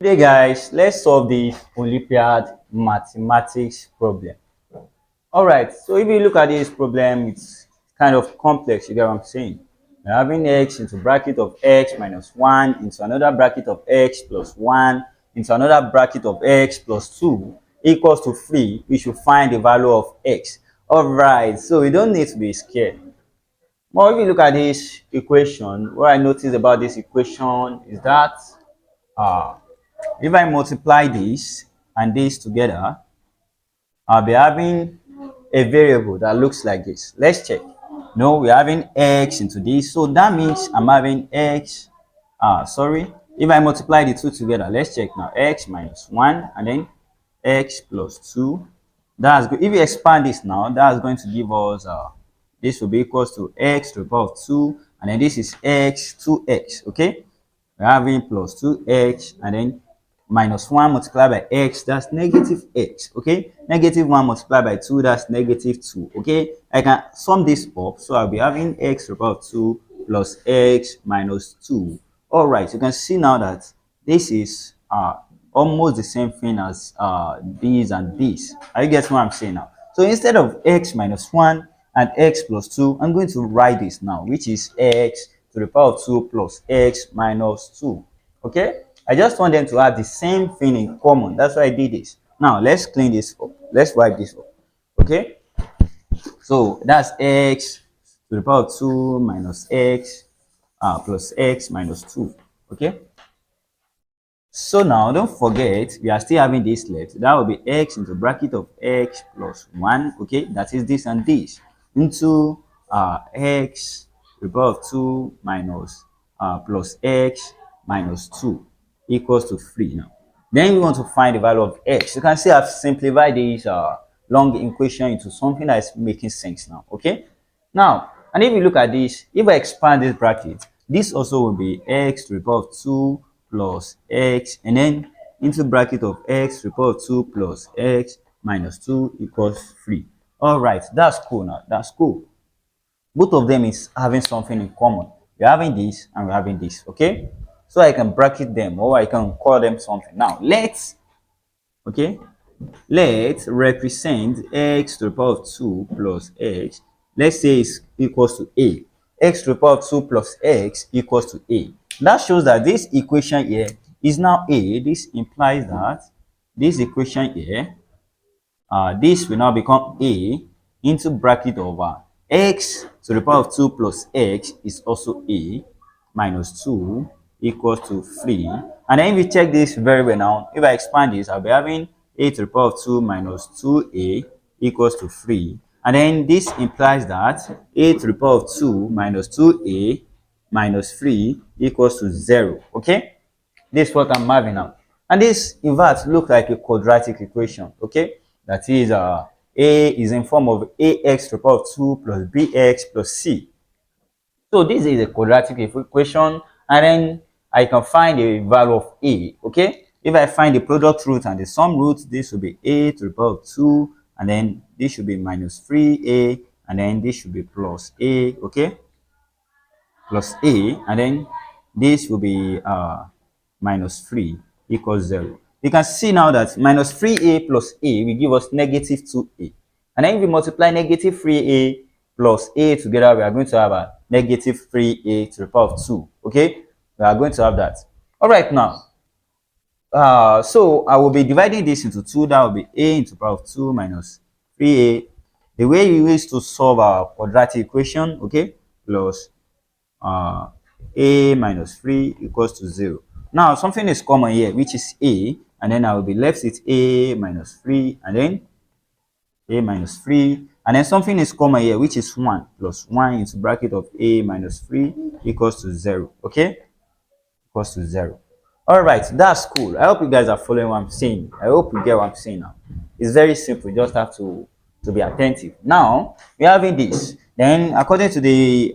Today guys, let's solve the Olympiad mathematics problem. Alright, so if you look at this problem, it's kind of complex, you get what I'm saying? We're having x into bracket of x minus 1 into another bracket of x plus 1 into another bracket of x plus 2 equals to 3. We should find the value of x. Alright, so we don't need to be scared. Well, if you look at this equation, what I noticed about this equation is that uh, if I multiply this and this together, I'll be having a variable that looks like this. Let's check. No, we're having x into this. So that means I'm having x. Sorry. If I multiply the two together, let's check now. X minus 1 and then x plus 2. That's good. If you expand this now, that's going to give us this will be equals to x to the power of 2, and then this is x 2x. Okay, we're having plus 2x and then minus 1 multiplied by x, that's negative x. Okay, negative 1 multiplied by 2, that's negative 2. Okay, I can sum this up, so I'll be having x to the power of 2 plus x minus 2. All right, you can see now that this is almost the same thing as these and this. Are you getting what I'm saying now? So instead of x minus 1 and x plus 2, I'm going to write this now, which is x to the power of 2 plus x minus 2. Okay, I just want them to have the same thing in common. That's why I did this. Now let's clean this up. Let's wipe this up. Okay, so that's x to the power of 2 minus x plus x minus 2. Okay, so now don't forget we are still having this left. That will be x into bracket of x plus 1. Okay, that is this and this into x to the power of 2 minus plus x minus 2 equals to 3 now. Then we want to find the value of x. You can see I've simplified this long equation into something that is making sense now. Okay, now, and if you look at this, if I expand this bracket, this also will be x to the power of 2 plus x, and then into bracket of x to the power of 2 plus x minus 2 equals 3. All right, that's cool now. That's cool. Both of them is having something in common. We're having this and we're having this. Okay, so I can bracket them or I can call them something. Now let's represent x to the power of 2 plus x. Let's say it's equals to a. X to the power of 2 plus x equals to a. That shows that this equation here is now a. This implies that this equation here, this will now become a into bracket over x to the power of 2 plus x is also a minus 2 equals to 3. And then if you check this very well now, if I expand this, I'll be having a to the power of 2 minus 2a equals to 3. And then this implies that a to the power of 2 minus 2a minus 3 equals to 0. Okay, this is what I'm having now. And this in fact looks like a quadratic equation. Okay, that is a is in form of ax to the power of 2 plus bx plus c. So this is a quadratic equation, and then I can find the value of a. Okay, if I find the product root and the sum root, this will be a to the power of 2, and then this should be minus 3a, and then this should be plus a. Okay, plus a, and then this will be minus 3 equals 0. You can see now that minus 3a plus a will give us negative 2a. And then if we multiply negative 3a plus a together, we are going to have a negative 3a to the power of 2. Okay, we are going to have that. All right, now, so I will be dividing this into 2. That will be a into the power of 2 minus 3a. The way we used to solve our quadratic equation, okay, plus a minus 3 equals to 0. Now something is common here, which is a, and then I will be left with a minus 3, and then a minus 3, and then something is common here, which is 1 plus 1 into bracket of a minus 3 equals to 0. Okay, equals to 0. All right, that's cool. I hope you guys are following what I'm saying. I hope you get what I'm saying now. It's very simple. You just have to be attentive. Now we're having this. Then according to the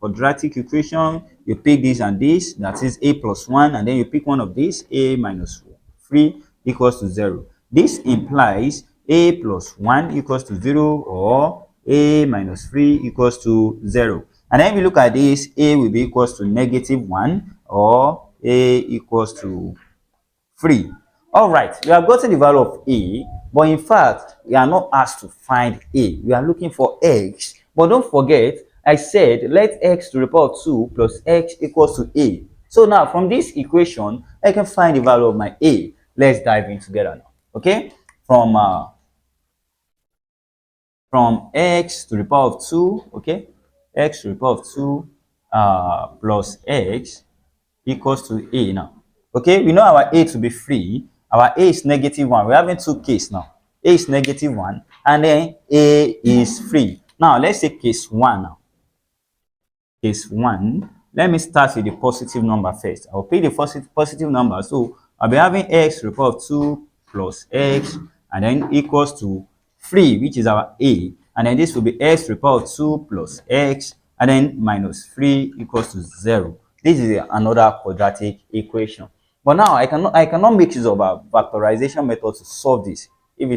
quadratic equation, you pick this and this, that is a plus 1, and then you pick one of these, a minus 3 equals to 0. This implies a plus 1 equals to 0, or a minus 3 equals to 0. And then if you look at this, a will be equals to negative 1, or a equals to free. All right, we have gotten the value of a, but in fact, we are not asked to find a. We are looking for x. But don't forget, I said let x to the power of 2 plus x equals to a. So now from this equation, I can find the value of my a. Let's dive in together now. Okay, from x to the power of 2, okay, x to the power of 2 plus x equals to a now. Okay, we know our a to be free. Our a is -1. We're having two cases now. A is -1 and then a is free. Now let's take case 1 now. Case 1, let me start with the positive number first. I'll pick the positive number. So I'll be having x to the power of 2 plus x and then equals to 3, which is our a. And then this will be x to the power of 2 plus x and then minus 3 equals to 0. This is another quadratic equation. But now I cannot make use of a factorization method to solve this. If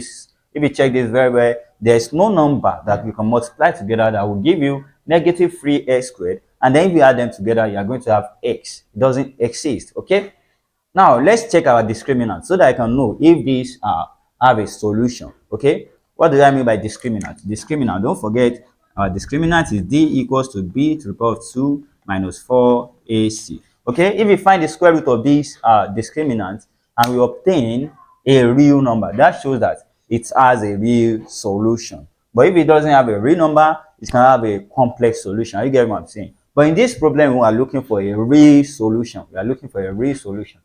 you check this very well, there's no number that we can multiply together that will give you -3x squared, and then if you add them together, you are going to have x. It doesn't exist. Okay. Now let's check our discriminant so that I can know if these have a solution. Okay. What do I mean by discriminant? Discriminant, don't forget, our discriminant is d equals to b to the power of 2 minus 4ac. Okay, if we find the square root of this discriminant and we obtain a real number, that shows that it has a real solution. But if it doesn't have a real number, it can have a complex solution. You get what I'm saying? But in this problem, we are looking for a real solution. We are looking for a real solution.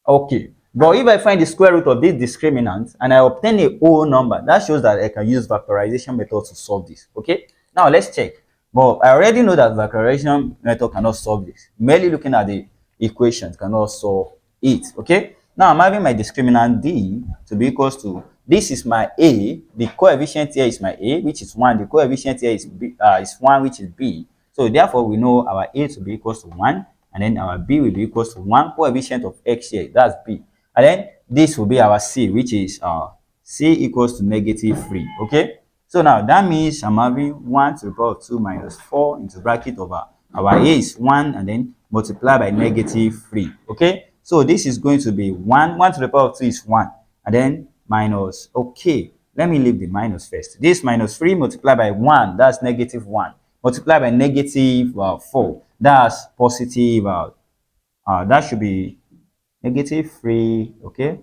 Okay, but if I find the square root of this discriminant and I obtain a whole number, that shows that I can use factorization method to solve this. Okay, now let's check. But I already know that factorization method cannot solve this. Merely looking at the equations cannot solve it. Okay, now I'm having my discriminant d to be equals to, this is my a, the coefficient here is my a, which is 1, the coefficient here is b, is 1, which is b. So therefore we know our a to be equals to 1, and then our b will be equals to 1, coefficient of x here, that's b. And then this will be our c, which is c equals to -3. Okay, so now that means I'm having 1 to the power of 2 minus 4 into bracket over our a is 1 and then multiply by -3. Okay, so this is going to be 1 to the power of 2 is 1 and then minus, okay, let me leave the minus first. This -3 multiplied by 1, that's -1, multiplied by -4, that's positive, that should be -3, okay,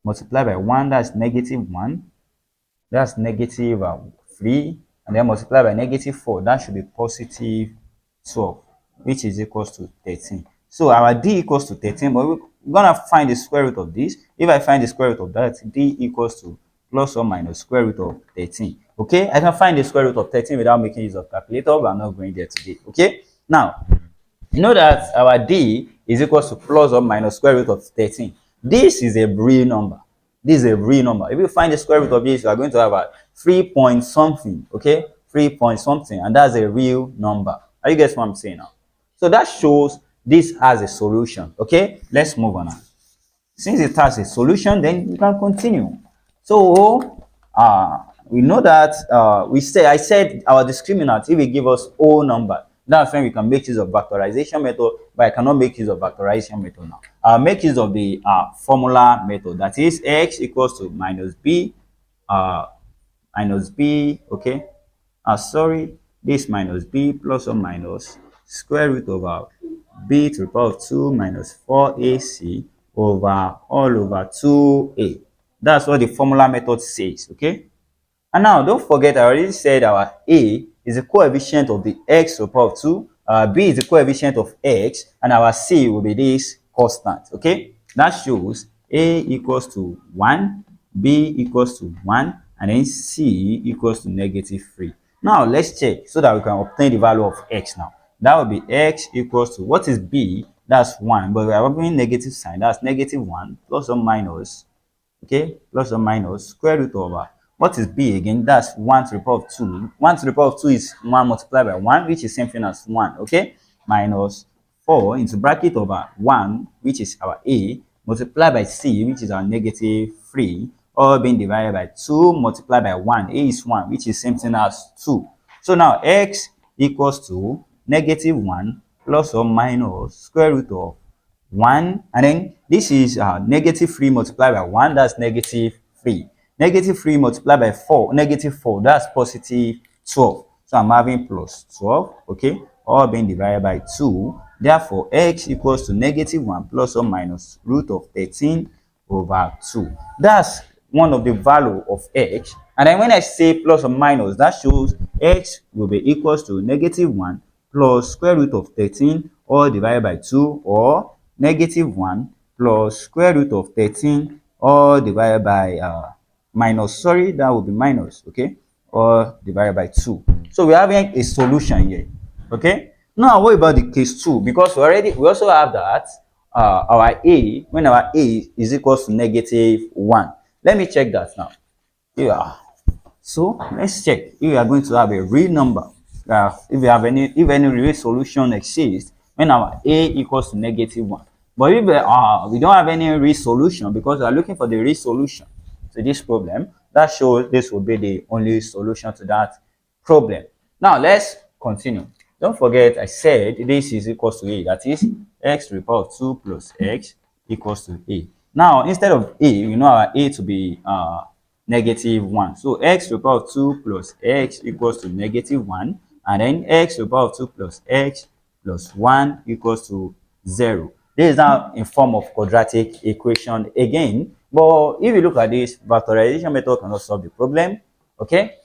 multiplied by 1, that's -1, that's -3, and then multiplied by -4, that should be positive 12, which is equals to 13. So our d equals to 13, but we're gonna find the square root of this. If I find the square root of that, d equals to plus or minus square root of 13. Okay, I can find the square root of 13 without making use of calculator, but I'm not going there today. Okay, now you know that our d is equals to plus or minus square root of 13. This is a real number. This is a real number. If you find the square root of this, you are going to have a 3 point something. Okay, 3 point something, and that's a real number. Are you guys what I'm saying now? So that shows this has a solution. Okay, let's move on now. Since it has a solution, then we can continue. So we know that I said our discriminant, if it give us whole number, that's when we can make use of factorization method, but I cannot make use of factorization method now. I'll make use of the formula method, that is x equals to minus b, okay, sorry, this minus b plus or minus square root over b to the power of 2 minus 4ac over all over 2a. That's what the formula method says. Okay, and now don't forget, I already said our a is the coefficient of the x to the power of 2, b is the coefficient of x, and our c will be this constant. Okay, that shows a equals to 1, b equals to 1, and then c equals to -3. Now let's check so that we can obtain the value of x now. That will be x equals to, what is b? That's 1, but we are having negative sign, that's -1 plus or minus, okay, plus or minus square root over, what is b again? That's 1 to the power of 2. 1 to the power of 2 is 1 multiplied by 1, which is same thing as 1, okay, minus 4 into bracket over 1, which is our a, multiplied by c, which is our -3, all being divided by 2 multiplied by 1. A is 1, which is same thing as 2. So now x equals to -1 plus or minus square root of 1, and then this is negative 3 multiplied by 1, that's negative 3. Negative 3 multiplied by 4, negative 4, that's positive 12. So I'm having plus 12, okay, all being divided by 2. Therefore, x equals to negative 1 plus or minus root of 13 over 2. That's one of the value of x. And then when I say plus or minus, that shows x will be equals to negative 1 plus square root of 13 all divided by 2, or negative 1 plus square root of 13 all divided by minus, sorry, that will be minus, okay, or divided by 2. So we're having a solution here, okay. Now what about the case 2? Because we also have that our a, when our a is equals to negative 1. Let me check that now. Yeah, so let's check if we are going to have a real number. If any real solution exists when our a equals to negative 1. But if we don't have any real solution, because we are looking for the real solution to this problem, that shows this will be the only solution to that problem. Now let's continue. Don't forget I said this is equals to a, that is x to the power of 2 plus x equals to a. Now instead of a, you know our a to be negative 1. So x to the power of 2 plus x equals to negative 1, and then x to the power of 2 plus x plus 1 equals to 0. This is now in form of quadratic equation again. But if you look at this, factorization method cannot solve the problem. Okay.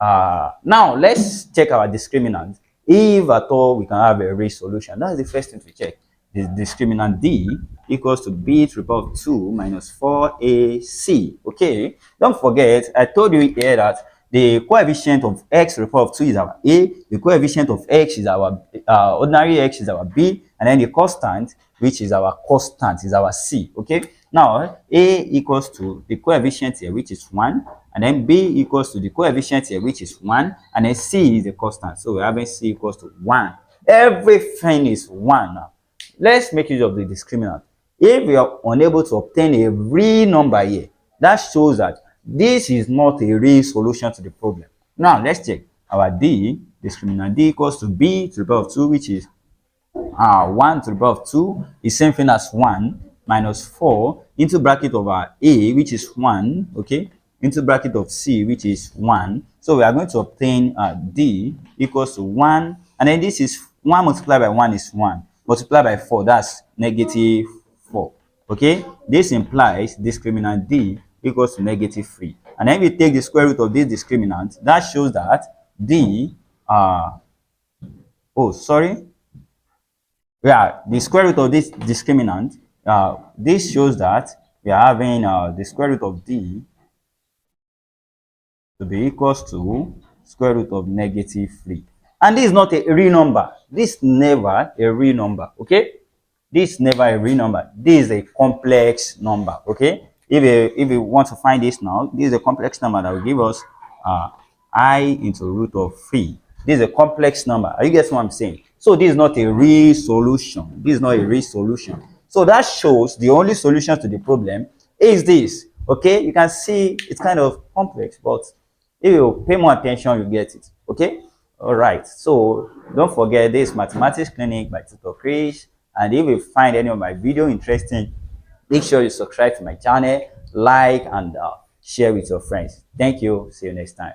Now let's check our discriminant. If at all we can have a real solution, that's the first thing to check. The discriminant d equals to b to the power of 2 minus 4ac. Okay, don't forget I told you here that the coefficient of x to the power of 2 is our a, the coefficient of x is our ordinary x is our b, and then the constant, which is our constant, is our c. Okay, now a equals to the coefficient here, which is 1, and then b equals to the coefficient here, which is 1, and then c is the constant. So we're having c equals to 1. Everything is 1 now. Let's make use of the discriminant. If we are unable to obtain a real number here, that shows that this is not a real solution to the problem. Now let's check our d, discriminant d equals to b to the power of 2, which is 1 to the power of 2 is same thing as 1 minus 4 into bracket of our a, which is 1, okay, into bracket of c, which is 1. So we are going to obtain d equals to 1, and then this is 1 multiplied by 1 is 1, multiplied by 4, that's negative 4. Okay, this implies discriminant d equals to negative 3. And then we take the square root of this discriminant, that shows that d the square root of this discriminant, this shows that we are having the square root of d to be equals to square root of negative 3. And this is not a real number. This is never a real number, okay? This is never a real number. This is a complex number, okay? If you want to find this now, this is a complex number that will give us I into root of 3. This is a complex number. Are you getting what I'm saying? So this is not a real solution. This is not a real solution. So that shows the only solution to the problem is this. Okay, you can see it's kind of complex, but if you pay more attention, you get it. Okay, all right. So don't forget this Mathematics Clinic by Tutor Chris. And if you find any of my video interesting, make sure you subscribe to my channel, like, and share with your friends. Thank you. See you next time.